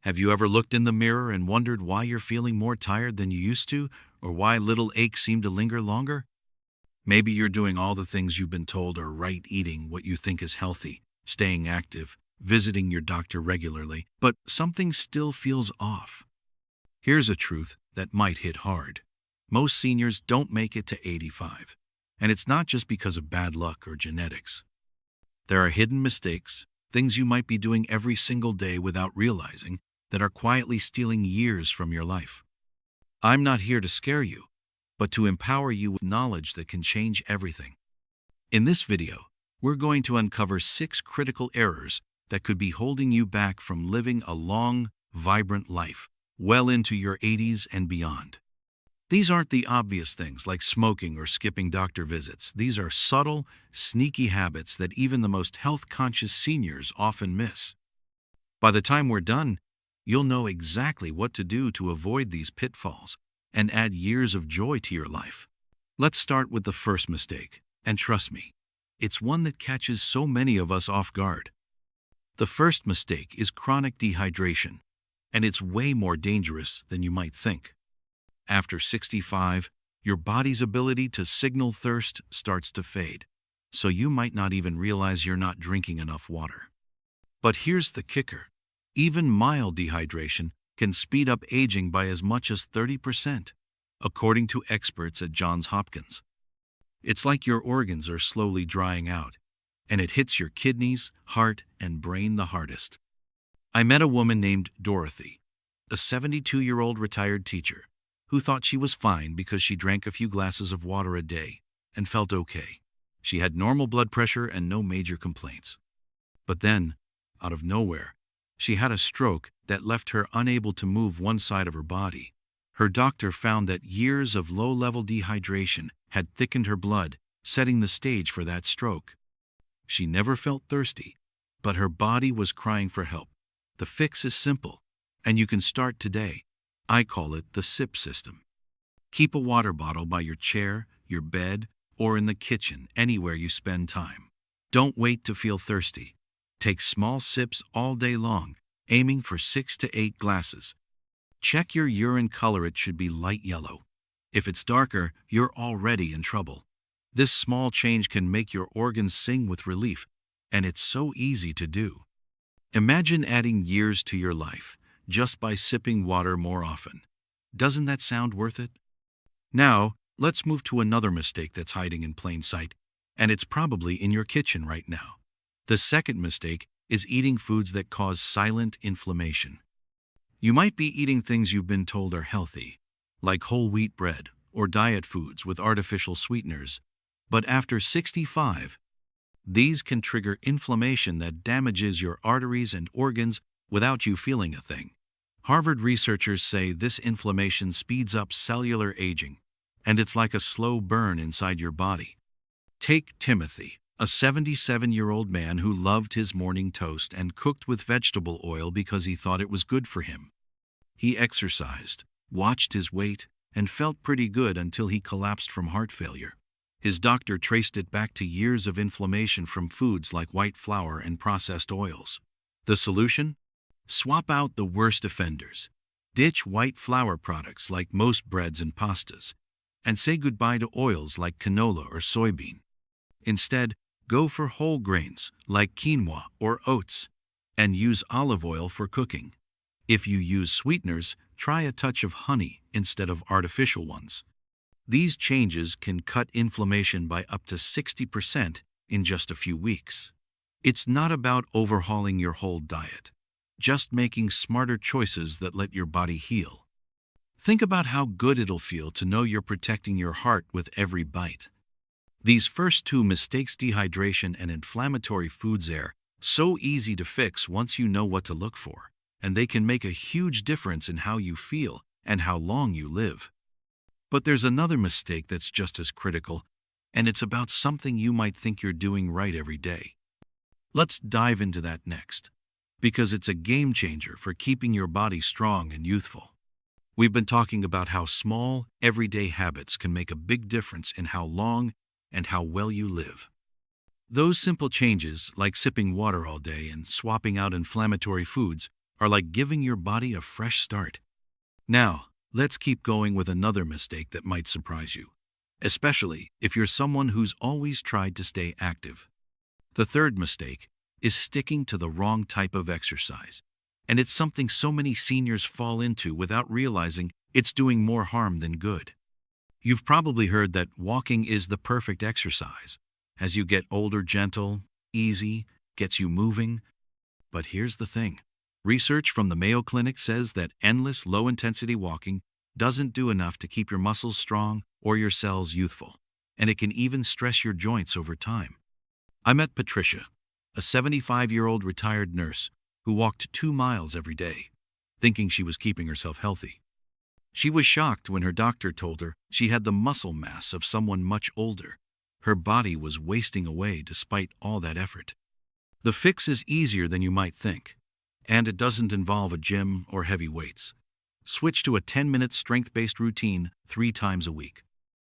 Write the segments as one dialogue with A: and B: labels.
A: Have you ever looked in the mirror and wondered why you're feeling more tired than you used to, or why little aches seem to linger longer? Maybe you're doing all the things you've been told are right, eating what you think is healthy, staying active, visiting your doctor regularly, but something still feels off. Here's a truth that might hit hard. Most seniors don't make it to 85, and it's not just because of bad luck or genetics. There are hidden mistakes, things you might be doing every single day without realizing, that are quietly stealing years from your life. I'm not here to scare you, but to empower you with knowledge that can change everything. In this video, we're going to uncover 6 critical errors that could be holding you back from living a long, vibrant life, well into your 80s and beyond. These aren't the obvious things like smoking or skipping doctor visits. These are subtle, sneaky habits that even the most health-conscious seniors often miss. By the time we're done, you'll know exactly what to do to avoid these pitfalls and add years of joy to your life. Let's start with the first mistake, and trust me, it's one that catches so many of us off guard. The first mistake is chronic dehydration, and it's way more dangerous than you might think. After 65, your body's ability to signal thirst starts to fade, so you might not even realize you're not drinking enough water. But here's the kicker. Even mild dehydration can speed up aging by as much as 30%, according to experts at Johns Hopkins. It's like your organs are slowly drying out, and it hits your kidneys, heart, and brain the hardest. I met a woman named Dorothy, a 72-year-old retired teacher, who thought she was fine because she drank a few glasses of water a day and felt okay. She had normal blood pressure and no major complaints. But then, out of nowhere, she had a stroke that left her unable to move one side of her body. Her doctor found that years of low-level dehydration had thickened her blood, setting the stage for that stroke. She never felt thirsty, but her body was crying for help. The fix is simple, and you can start today. I call it the SIP system. Keep a water bottle by your chair, your bed, or in the kitchen, anywhere you spend time. Don't wait to feel thirsty. Take small sips all day long, aiming for 6 to 8 glasses. Check your urine color. It should be light yellow. If it's darker, you're already in trouble. This small change can make your organs sing with relief, and it's so easy to do. Imagine adding years to your life just by sipping water more often. Doesn't that sound worth it? Now, let's move to another mistake that's hiding in plain sight, and it's probably in your kitchen right now. The second mistake is eating foods that cause silent inflammation. You might be eating things you've been told are healthy, like whole wheat bread or diet foods with artificial sweeteners, but after 65, these can trigger inflammation that damages your arteries and organs without you feeling a thing. Harvard researchers say this inflammation speeds up cellular aging, and it's like a slow burn inside your body. Take Timothy, a 77-year-old man who loved his morning toast and cooked with vegetable oil because he thought it was good for him. He exercised, watched his weight, and felt pretty good until he collapsed from heart failure. His doctor traced it back to years of inflammation from foods like white flour and processed oils. The solution? Swap out the worst offenders. Ditch white flour products like most breads and pastas, and say goodbye to oils like canola or soybean. Instead, go for whole grains like quinoa or oats, and use olive oil for cooking. If you use sweeteners, try a touch of honey instead of artificial ones. These changes can cut inflammation by up to 60% in just a few weeks. It's not about overhauling your whole diet, just making smarter choices that let your body heal. Think about how good it'll feel to know you're protecting your heart with every bite. These first 2 mistakes, dehydration and inflammatory foods, are so easy to fix once you know what to look for, and they can make a huge difference in how you feel and how long you live. But there's another mistake that's just as critical, and it's about something you might think you're doing right every day. Let's dive into that next, because it's a game changer for keeping your body strong and youthful. We've been talking about how small, everyday habits can make a big difference in how long and how well you live. Those simple changes, like sipping water all day and swapping out inflammatory foods, are like giving your body a fresh start. Now, let's keep going with another mistake that might surprise you, especially if you're someone who's always tried to stay active. The third mistake is sticking to the wrong type of exercise. And it's something so many seniors fall into without realizing it's doing more harm than good. You've probably heard that walking is the perfect exercise. As you get older, gentle, easy, gets you moving. But here's the thing. Research from the Mayo Clinic says that endless, low-intensity walking doesn't do enough to keep your muscles strong or your cells youthful, and it can even stress your joints over time. I met Patricia, a 75-year-old retired nurse who walked 2 miles every day, thinking she was keeping herself healthy. She was shocked when her doctor told her she had the muscle mass of someone much older. Her body was wasting away despite all that effort. The fix is easier than you might think, and it doesn't involve a gym or heavy weights. Switch to a 10-minute strength-based routine 3 times a week.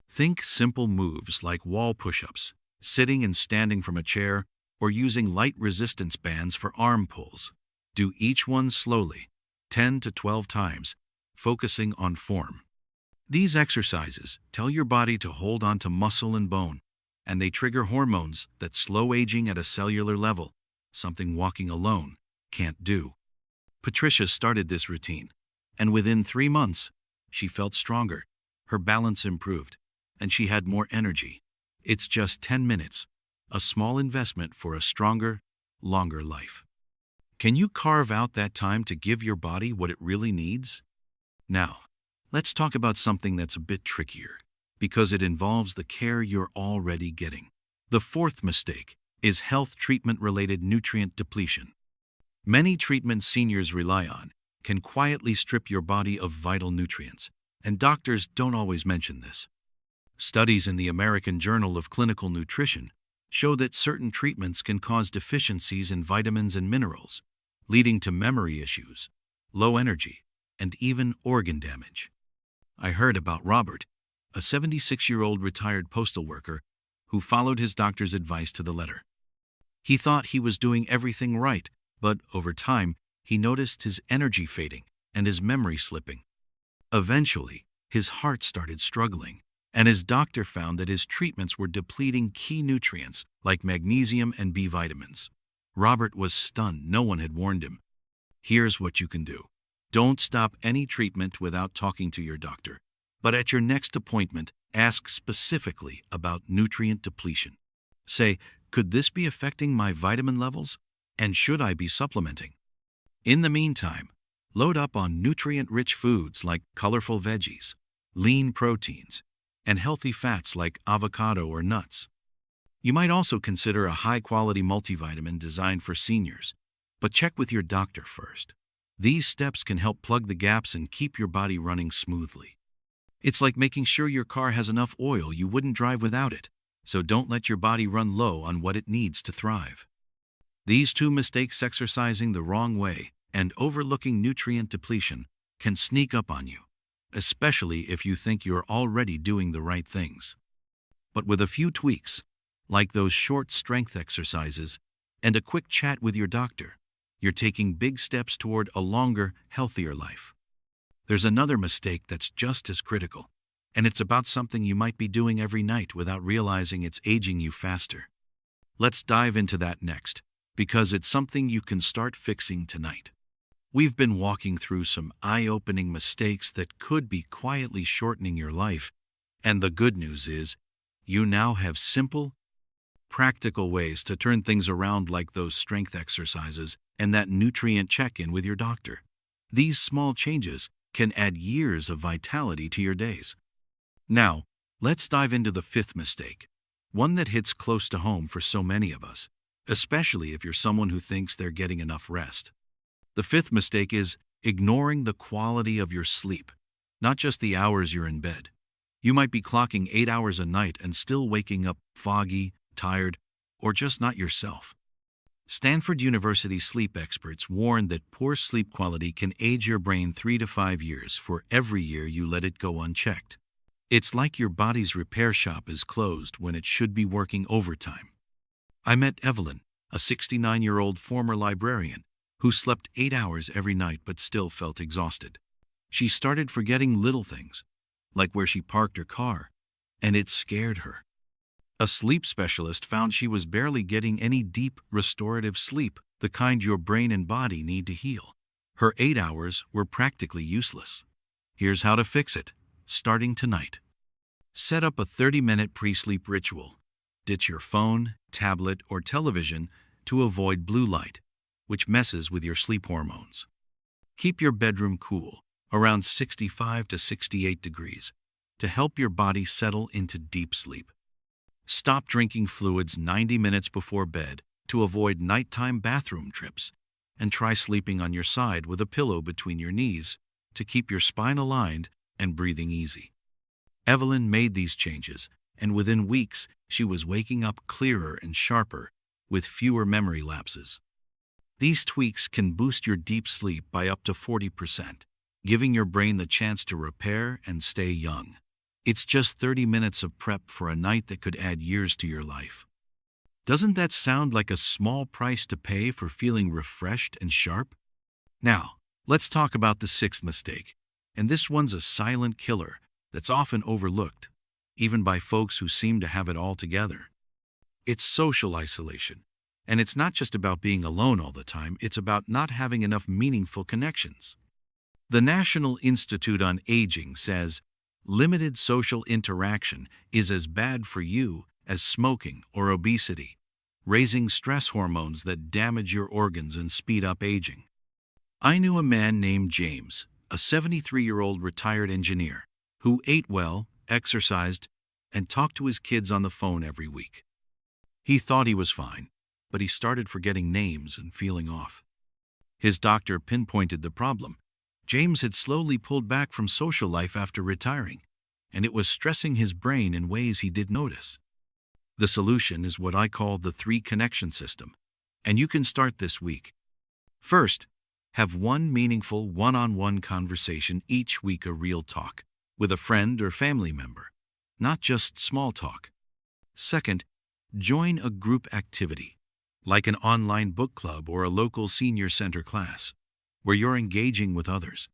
A: Think simple moves like wall push-ups, sitting and standing from a chair, or using light resistance bands for arm pulls. Do each one slowly, 10 to 12 times, focusing on form. These exercises tell your body to hold on to muscle and bone, and they trigger hormones that slow aging at a cellular level, something walking alone can't do. Patricia started this routine, and within 3 months, she felt stronger, her balance improved, and she had more energy. It's just 10 minutes, a small investment for a stronger, longer life. Can you carve out that time to give your body what it really needs? Now, let's talk about something that's a bit trickier, because it involves the care you're already getting. The fourth mistake is health treatment-related nutrient depletion. Many treatments seniors rely on can quietly strip your body of vital nutrients, and doctors don't always mention this. Studies in the American Journal of Clinical Nutrition show that certain treatments can cause deficiencies in vitamins and minerals, leading to memory issues, low energy, and even organ damage. I heard about Robert, a 76-year-old retired postal worker who followed his doctor's advice to the letter. He thought he was doing everything right, but over time, he noticed his energy fading and his memory slipping. Eventually, his heart started struggling, and his doctor found that his treatments were depleting key nutrients like magnesium and B vitamins. Robert was stunned. No one had warned him. Here's what you can do. Don't stop any treatment without talking to your doctor, but at your next appointment, ask specifically about nutrient depletion. Say, could this be affecting my vitamin levels, and should I be supplementing? In the meantime, load up on nutrient-rich foods like colorful veggies, lean proteins, and healthy fats like avocado or nuts. You might also consider a high-quality multivitamin designed for seniors, but check with your doctor first. These steps can help plug the gaps and keep your body running smoothly. It's like making sure your car has enough oil you wouldn't drive without it, so don't let your body run low on what it needs to thrive. These 2 mistakes, exercising the wrong way and overlooking nutrient depletion, can sneak up on you, especially if you think you're already doing the right things. But with a few tweaks, like those short strength exercises and a quick chat with your doctor, you're taking big steps toward a longer, healthier life. There's another mistake that's just as critical, and it's about something you might be doing every night without realizing it's aging you faster. Let's dive into that next, because it's something you can start fixing tonight. We've been walking through some eye-opening mistakes that could be quietly shortening your life, and the good news is, you now have simple, practical ways to turn things around, like those strength exercises and that nutrient check-in with your doctor. These small changes can add years of vitality to your days. Now, let's dive into the 5th mistake, one that hits close to home for so many of us, especially if you're someone who thinks they're getting enough rest. The 5th mistake is ignoring the quality of your sleep, not just the hours you're in bed. You might be clocking 8 hours a night and still waking up foggy, tired, or just not yourself. Stanford University sleep experts warn that poor sleep quality can age your brain 3 to 5 years for every year you let it go unchecked. It's like your body's repair shop is closed when it should be working overtime. I met Evelyn, a 69-year-old former librarian, who slept 8 hours every night but still felt exhausted. She started forgetting little things, like where she parked her car, and it scared her. A sleep specialist found she was barely getting any deep, restorative sleep, the kind your brain and body need to heal. Her 8 hours were practically useless. Here's how to fix it, starting tonight. Set up a 30-minute pre-sleep ritual. Ditch your phone, tablet, or television to avoid blue light, which messes with your sleep hormones. Keep your bedroom cool, around 65 to 68 degrees, to help your body settle into deep sleep. Stop drinking fluids 90 minutes before bed to avoid nighttime bathroom trips, and try sleeping on your side with a pillow between your knees to keep your spine aligned and breathing easy. Evelyn made these changes, and within weeks, she was waking up clearer and sharper, with fewer memory lapses. These tweaks can boost your deep sleep by up to 40%, giving your brain the chance to repair and stay young. It's just 30 minutes of prep for a night that could add years to your life. Doesn't that sound like a small price to pay for feeling refreshed and sharp? Now, let's talk about the sixth mistake, and this one's a silent killer that's often overlooked, even by folks who seem to have it all together. It's social isolation. And it's not just about being alone all the time, it's about not having enough meaningful connections. The National Institute on Aging says, limited social interaction is as bad for you as smoking or obesity, raising stress hormones that damage your organs and speed up aging. I knew a man named James, a 73-year-old retired engineer, who ate well, exercised, and talked to his kids on the phone every week. He thought he was fine, but he started forgetting names and feeling off. His doctor pinpointed the problem. James had slowly pulled back from social life after retiring, and it was stressing his brain in ways he didn't notice. The solution is what I call the 3-connection system, and you can start this week. First, have one meaningful one-on-one conversation each week, a real talk, with a friend or family member, not just small talk. Second, join a group activity, like an online book club or a local senior center class, where you're engaging with others.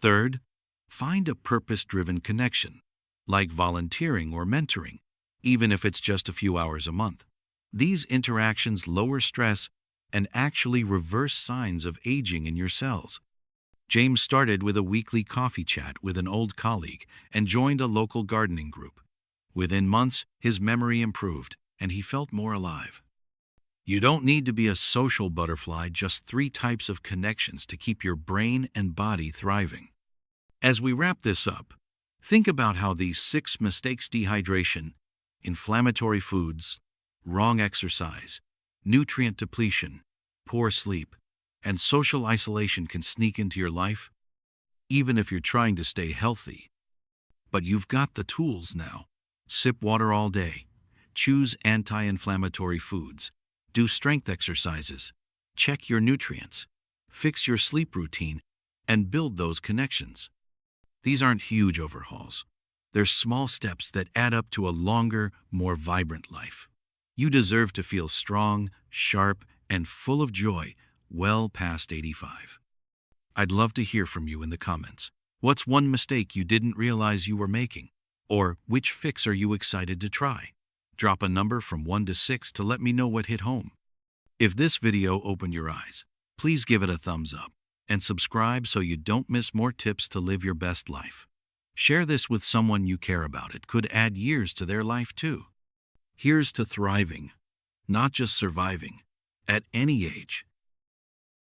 A: Third, find a purpose-driven connection, like volunteering or mentoring, even if it's just a few hours a month. These interactions lower stress and actually reverse signs of aging in your cells. James started with a weekly coffee chat with an old colleague and joined a local gardening group. Within months, his memory improved, and he felt more alive. You don't need to be a social butterfly, just 3 types of connections to keep your brain and body thriving. As we wrap this up, think about how these 6 mistakes: dehydration, inflammatory foods, wrong exercise, nutrient depletion, poor sleep, and social isolation can sneak into your life, even if you're trying to stay healthy. But you've got the tools now. Sip water all day, choose anti-inflammatory foods, do strength exercises, check your nutrients, fix your sleep routine, and build those connections. These aren't huge overhauls. They're small steps that add up to a longer, more vibrant life. You deserve to feel strong, sharp, and full of joy well past 85. I'd love to hear from you in the comments. What's one mistake you didn't realize you were making? Or which fix are you excited to try? Drop a number from 1 to 6 to let me know what hit home. If this video opened your eyes, please give it a thumbs up and subscribe so you don't miss more tips to live your best life. Share this with someone you care about. It could add years to their life too. Here's to thriving, not just surviving, at any age.